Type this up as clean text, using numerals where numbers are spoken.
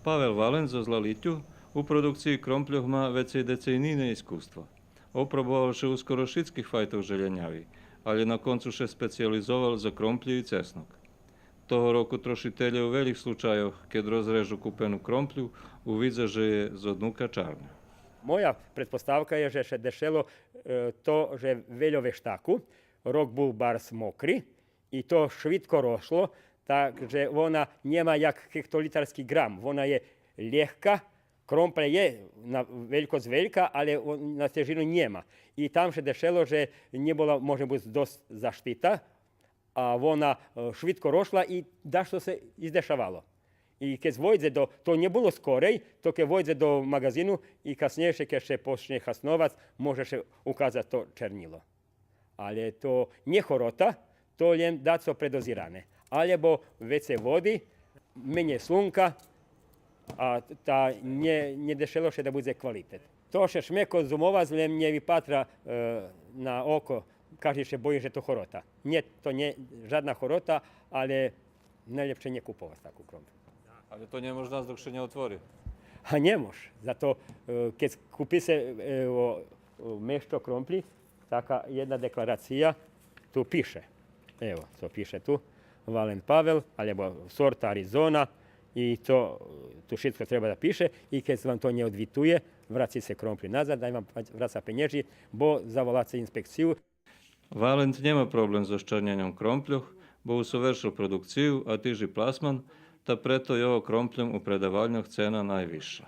Pavel Valent zo Zlalitju u produkciji krompljoh ma već decenijne iskustva. Oproboval še uskoro všetkých fajtov želenjaví, ale na koncu še specializoval za kromplju i cesnok. Toho roku trošitelje u veľkých slučajoch, keď rozrežu kúpenú kromplju, uvidze, že je z odnuka čarna. Moja pretpostavka je, že se dešelo to, že veľo veštaku, rok bol bars mokri i to švitko rošlo, takže ona nema jak hektolitarski gram. Ona je ljehka, kromplja je na veljkost veljka, ali na težinu njema. I tam se dešelo, že nije bila, može biti dost zaštita, a ona švitko rošla i da što se izdešavalo. I keď vojde to nije bilo skorej, to keď vojde do magazinu i kasnije keď se počne hasnovac, može se ukazati to černilo. Ali to nije horota, to je daco predozirane. Alebo već se vodi, menje slunka, a ta nie dešelo še da bude kvalitet. To še šmeko zumova zlem nje vypatra na oko, kaže še boji, že to horota. Nie, to nie žadna horota, ale najlepše nie kupovať takú kromplju. Ale to nie možná, dok še ne otvori. A nie mož. Zato keď kupi se meščo kromplji, taka jedna deklaracija, tu piše. Evo, to piše tu. Valent Pavel, alebo sorta Arizona, i to tu všetko treba da piše i keď vam to ne odvituje, vraci se kromplju nazad, daj vam vraca penježi, bo zavoláte inspekciju. Valent nema problem so ščernjenjem krompljoh, bo usovršil produkciju, a tiži plasman, ta preto je ovo krompljem u predavalnjoh cena najviša.